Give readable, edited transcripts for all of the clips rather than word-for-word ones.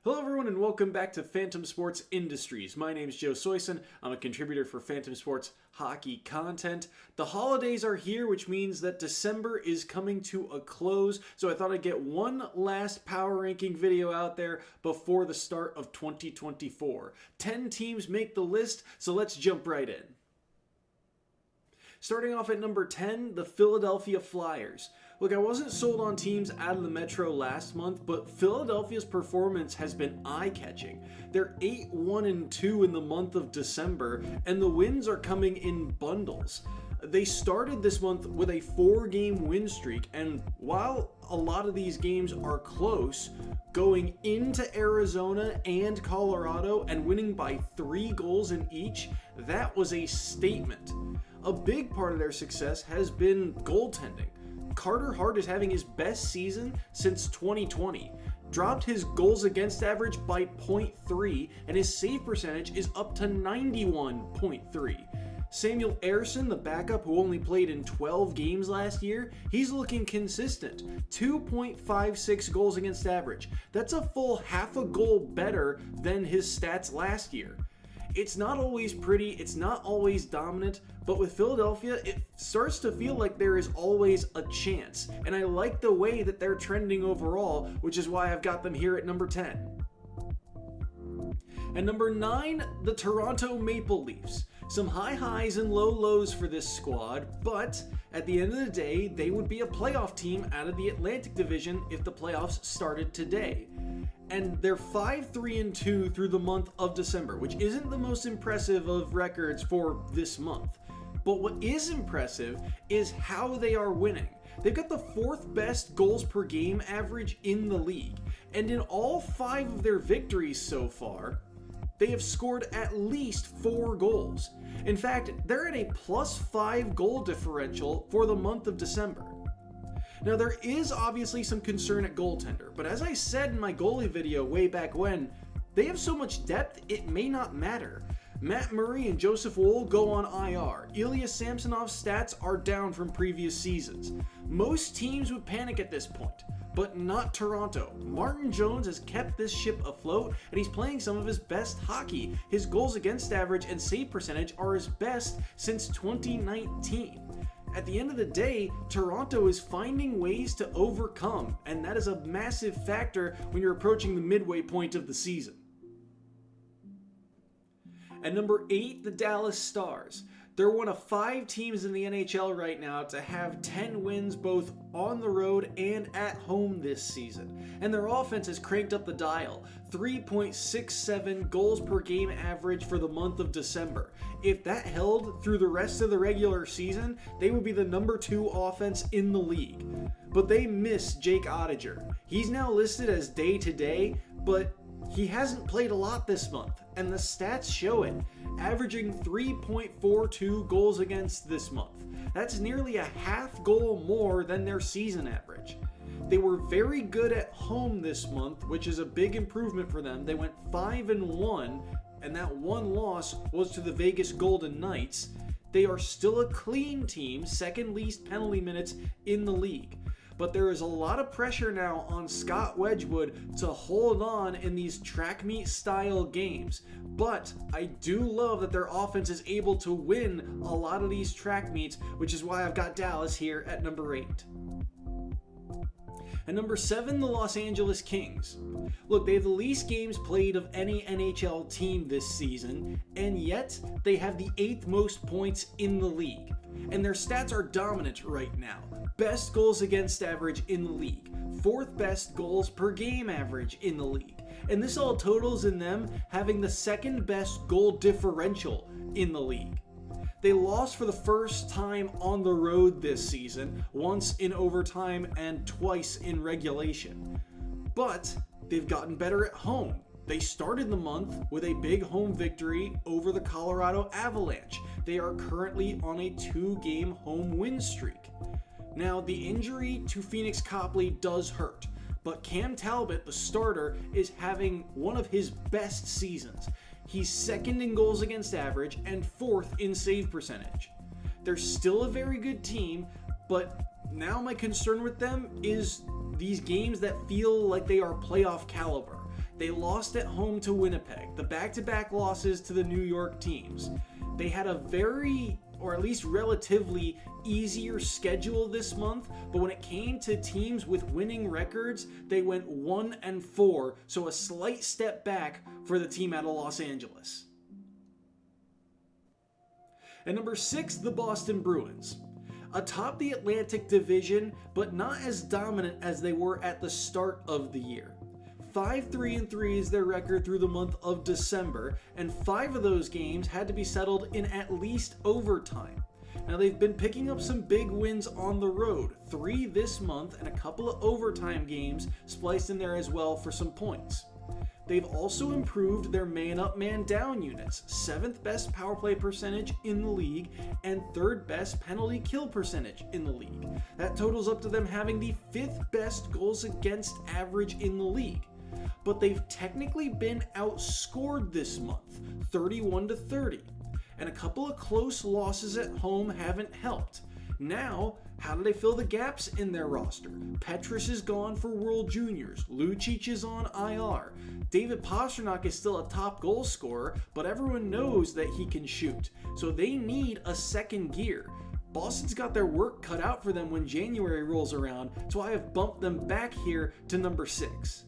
Hello everyone and welcome back to Fantom Sports Industries. My name is Joe Soisson. I'm a contributor for Fantom Sports hockey content. The holidays are here, which means that December is coming to a close, so I thought I'd get one last power ranking video out there before the start of 2024. 10 teams make the list, so let's jump right in. Starting off at number 10, the Philadelphia Flyers. Look, I wasn't sold on teams out of the Metro last month, but Philadelphia's performance has been eye-catching. They're 8-1-2 in the month of December, and the wins are coming in bundles. They started this month with a 4-game win streak, and while a lot of these games are close, going into Arizona and Colorado and winning by 3 goals in each, that was a statement. A big part of their success has been goaltending. Carter Hart is having his best season since 2020. Dropped his goals against average by 0.3, and his save percentage is up to 91.3. Samuel Ersson, the backup who only played in 12 games last year, he's looking consistent. 2.56 goals against average. That's a full half a goal better than his stats last year. It's not always pretty, it's not always dominant, but with Philadelphia, it starts to feel like there is always a chance. And I like the way that they're trending overall, which is why I've got them here at number 10. And number 9, the Toronto Maple Leafs. Some high highs and low lows for this squad, but at the end of the day, they would be a playoff team out of the Atlantic Division if the playoffs started today. And they're 5-3-2 through the month of December, which isn't the most impressive of records for this month. But what is impressive is how they are winning. They've got the 4th best goals per game average in the league. And in all 5 of their victories so far, they have scored at least 4 goals. In fact, they're at a +5 goal differential for the month of December. Now, there is obviously some concern at goaltender, but as I said in my goalie video way back when, they have so much depth it may not matter. Matt Murray and Joseph Woll go on IR. Ilya Samsonov's stats are down from previous seasons. Most teams would panic at this point, but not Toronto. Martin Jones has kept this ship afloat, and he's playing some of his best hockey. His goals against average and save percentage are his best since 2019. At the end of the day, Toronto is finding ways to overcome, and that is a massive factor when you're approaching the midway point of the season. At number 8, the Dallas Stars. They're one of 5 teams in the NHL right now to have 10 wins both on the road and at home this season. And their offense has cranked up the dial. 3.67 goals per game average for the month of December. If that held through the rest of the regular season, they would be the number 2 offense in the league. But they miss Jake Oettinger. He's now listed as day-to-day, but he hasn't played a lot this month, and the stats show it. Averaging 3.42 goals against this month. That's nearly a half goal more than their season average. They were very good at home this month, which is a big improvement for them. They went 5-1, and that one loss was to the Vegas Golden Knights. They are still a clean team, second least penalty minutes in the league. But there is a lot of pressure now on Scott Wedgwood to hold on in these track meet style games. But I do love that their offense is able to win a lot of these track meets, which is why I've got Dallas here at number 8. At number 7, the Los Angeles Kings. Look, they have the least games played of any NHL team this season, and yet they have the 8th most points in the league. And their stats are dominant right now. Best goals against average in the league. 4th best goals per game average in the league. And this all totals in them having the 2nd best goal differential in the league. They lost for the first time on the road this season, once in overtime and twice in regulation. But they've gotten better at home. They started the month with a big home victory over the Colorado Avalanche. They are currently on a 2-game home win streak. Now, the injury to Phoenix Copley does hurt, but Cam Talbot, the starter, is having one of his best seasons. He's 2nd in goals against average and 4th in save percentage. They're still a very good team, but now my concern with them is these games that feel like they are playoff caliber. They lost at home to Winnipeg, the back-to-back losses to the New York teams. They had a very, or at least relatively, easier schedule this month, but when it came to teams with winning records, they went 1-4, so a slight step back for the team out of Los Angeles. At number 6, the Boston Bruins. Atop the Atlantic Division, but not as dominant as they were at the start of the year. 5-3-3 is their record through the month of December, and 5 of those games had to be settled in at least overtime. Now they've been picking up some big wins on the road, 3 this month and a couple of overtime games spliced in there as well for some points. They've also improved their man-up, man-down units, 7th best power play percentage in the league and 3rd best penalty kill percentage in the league. That totals up to them having the 5th best goals against average in the league. But they've technically been outscored this month, 31-30, and a couple of close losses at home haven't helped. Now, how do they fill the gaps in their roster? Petrus is gone for World Juniors. Lucic is on IR. David Pastrnak is still a top goal scorer, but everyone knows that he can shoot. So they need a second gear. Boston's got their work cut out for them when January rolls around, so I have bumped them back here to number 6.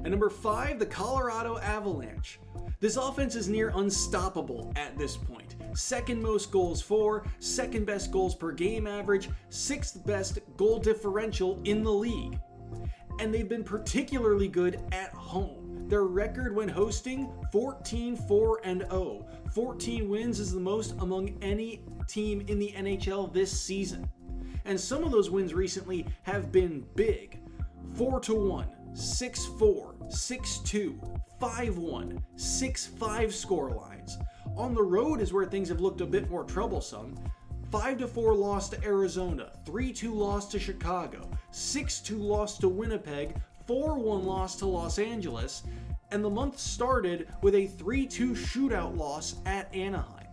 At number 5, the Colorado Avalanche. This offense is near unstoppable at this point. 2nd most goals for, 2nd best goals per game average, 6th best goal differential in the league. And they've been particularly good at home. Their record when hosting, 14-4-0. 14 wins is the most among any team in the NHL this season. And some of those wins recently have been big. 4-1, 6-4, 6-2, 5-1, 6-5 score lines. On the road is where things have looked a bit more troublesome. 5-4 loss to Arizona, 3-2 loss to Chicago, 6-2 loss to Winnipeg, 4-1 loss to Los Angeles, and the month started with a 3-2 shootout loss at Anaheim.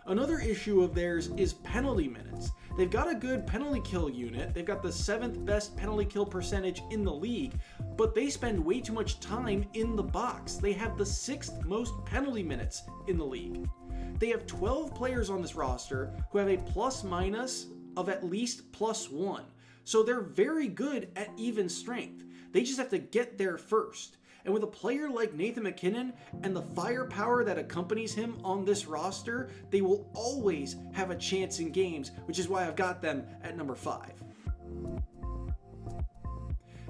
Another issue of theirs is penalty minutes. They've got a good penalty kill unit, they've got the 7th best penalty kill percentage in the league, but they spend way too much time in the box. They have the 6th most penalty minutes in the league. They have 12 players on this roster who have a plus-minus of at least +1, so they're very good at even strength. They just have to get there first. And with a player like Nathan MacKinnon and the firepower that accompanies him on this roster, they will always have a chance in games, which is why I've got them at number 5.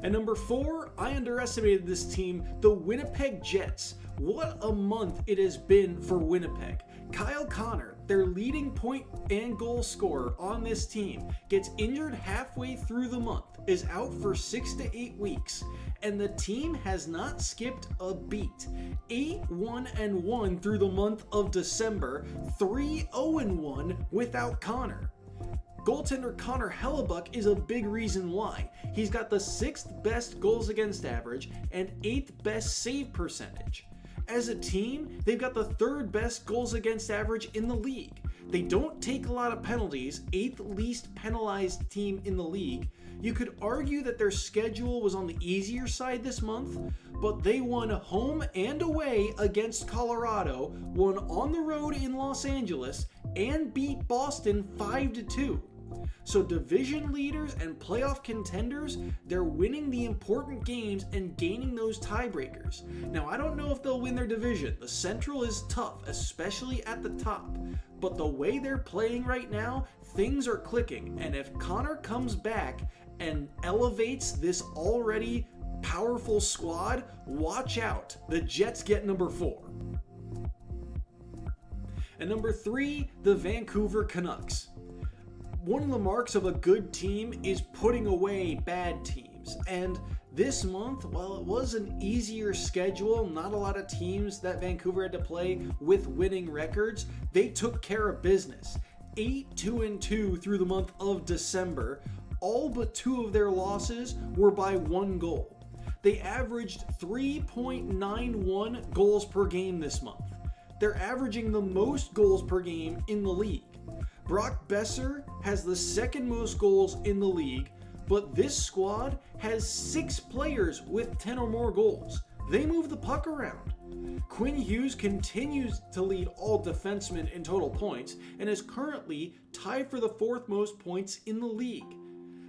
At number 4, I underestimated this team, the Winnipeg Jets. What a month it has been for Winnipeg. Kyle Connor, their leading point and goal scorer on this team, gets injured halfway through the month, is out for 6 to 8 weeks, and the team has not skipped a beat. 8-1-1 through the month of December, 3-0-1 without Connor. Goaltender Connor Hellebuck is a big reason why. He's got the 6th best goals against average and 8th best save percentage. As a team, they've got the 3rd best goals against average in the league. They don't take a lot of penalties, 8th least penalized team in the league. You could argue that their schedule was on the easier side this month, but they won home and away against Colorado, won on the road in Los Angeles, and beat Boston 5-2. So division leaders and playoff contenders, they're winning the important games and gaining those tiebreakers. Now, I don't know if they'll win their division. The Central is tough, especially at the top. But the way they're playing right now, things are clicking. And if Connor comes back and elevates this already powerful squad, watch out. The Jets get number 4. And number 3, the Vancouver Canucks. One of the marks of a good team is putting away bad teams. And this month, while it was an easier schedule, not a lot of teams that Vancouver had to play with winning records, they took care of business. 8-2-2 through the month of December. All but 2 of their losses were by 1 goal. They averaged 3.91 goals per game this month. They're averaging the most goals per game in the league. Brock Besser has the 2nd most goals in the league, But this squad has 6 players with 10 or more goals. They move the puck around. Quinn Hughes continues to lead all defensemen in total points and is currently tied for the 4th most points in the league.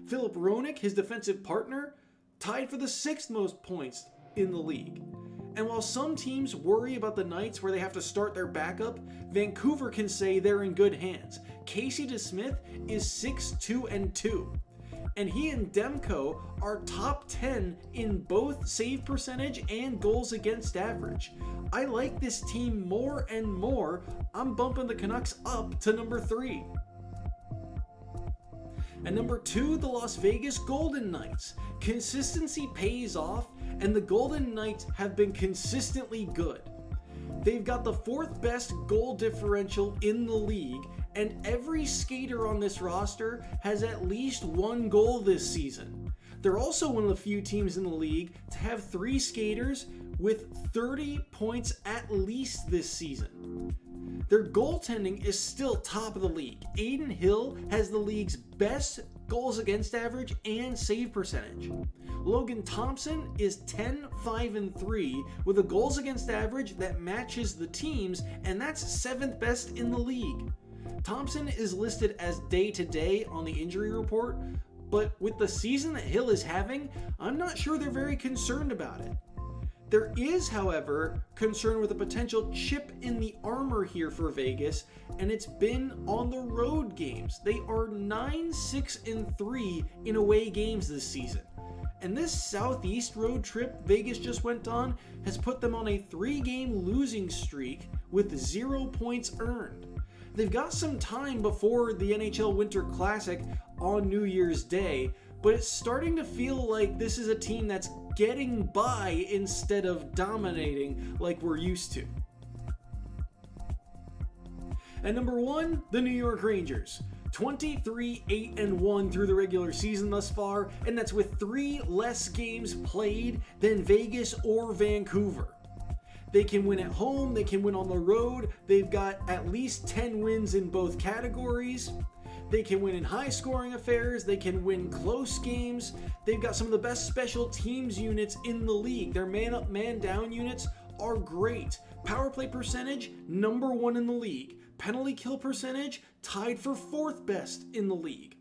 Philip Roenick, his defensive partner, tied for the 6th most points in the league. And while some teams worry about the nights where they have to start their backup, Vancouver can say they're in good hands. Casey DeSmith is 6-2-2. And he and Demko are top 10 in both save percentage and goals against average. I like this team more and more. I'm bumping the Canucks up to number 3. At number 2, the Las Vegas Golden Knights. Consistency pays off, and the Golden Knights have been consistently good. They've got the 4th best goal differential in the league, and every skater on this roster has at least 1 goal this season. They're also one of the few teams in the league to have 3 skaters with 30 points at least this season. Their goaltending is still top of the league. Adin Hill has the league's best goals against average and save percentage. Logan Thompson is 10-5-3 with a goals against average that matches the team's, and that's 7th best in the league. Thompson is listed as day-to-day on the injury report, but with the season that Hill is having, I'm not sure they're very concerned about it. There is, however, concern with a potential chip in the armor here for Vegas, and it's been on the road games. They are 9-6-3 in away games this season. And this Southeast road trip Vegas just went on has put them on a 3-game losing streak with 0 points earned. They've got some time before the NHL Winter Classic on New Year's Day, but it's starting to feel like this is a team that's getting by instead of dominating like we're used to. At number 1, the New York Rangers. 23-8-1 through the regular season thus far, and that's with 3 less games played than Vegas or Vancouver. They can win at home, they can win on the road, they've got at least 10 wins in both categories. They can win in high-scoring affairs, they can win close games. They've got some of the best special teams units in the league. Their man-up, man-down units are great. Power play percentage, number 1 in the league. Penalty kill percentage, tied for 4th best in the league.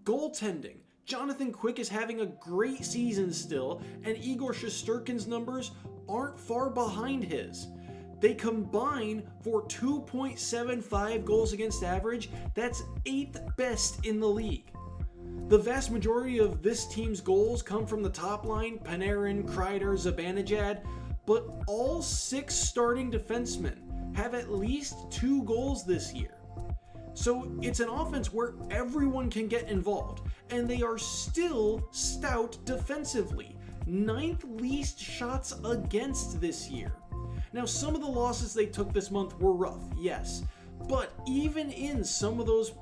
Goaltending, Jonathan Quick is having a great season still, and Igor Shesterkin's numbers aren't far behind his. They combine for 2.75 goals against average. That's 8th best in the league. The vast majority of this team's goals come from the top line, Panarin, Kreider, Zibanejad, but all 6 starting defensemen have at least 2 goals this year. So it's an offense where everyone can get involved, and they are still stout defensively. 9th least shots against this year. Now, some of the losses they took this month were rough, yes, but even in some of those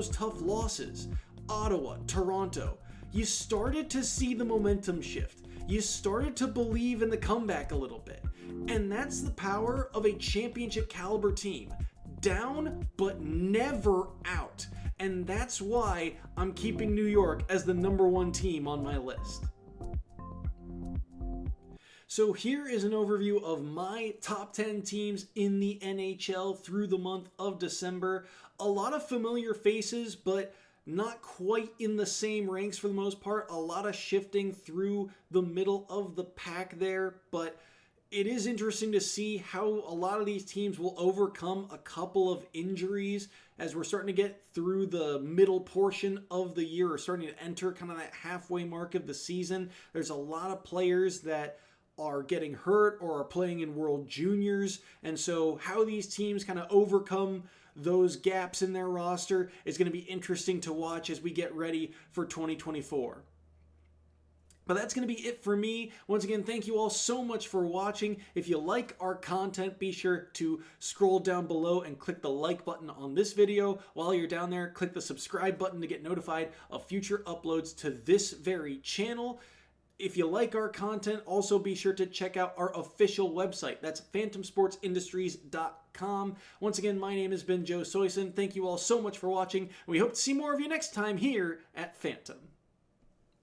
tough losses, Ottawa, Toronto, you started to see the momentum shift. You started to believe in the comeback a little bit. And that's the power of a championship caliber team. Down, but never out. And that's why I'm keeping New York as the number 1 team on my list. So here is an overview of my top 10 teams in the NHL through the month of December. A lot of familiar faces, but not quite in the same ranks for the most part. A lot of shifting through the middle of the pack there, but it is interesting to see how a lot of these teams will overcome a couple of injuries as we're starting to get through the middle portion of the year, or starting to enter kind of that halfway mark of the season. There's a lot of players that are getting hurt or are playing in World Juniors, and so how these teams kind of overcome those gaps in their roster is going to be interesting to watch as we get ready for 2024. But that's going to be it for me. Once again, thank you all so much for watching. If you like our content, be sure to scroll down below and click the like button on this video. While you're down there, click the subscribe button to get notified of future uploads to this very channel. If you like our content, also be sure to check out our official website. That's fantomsportsindustries.com. Once again, my name has been Joe Soisson. Thank you all so much for watching, and we hope to see more of you next time here at Fantom.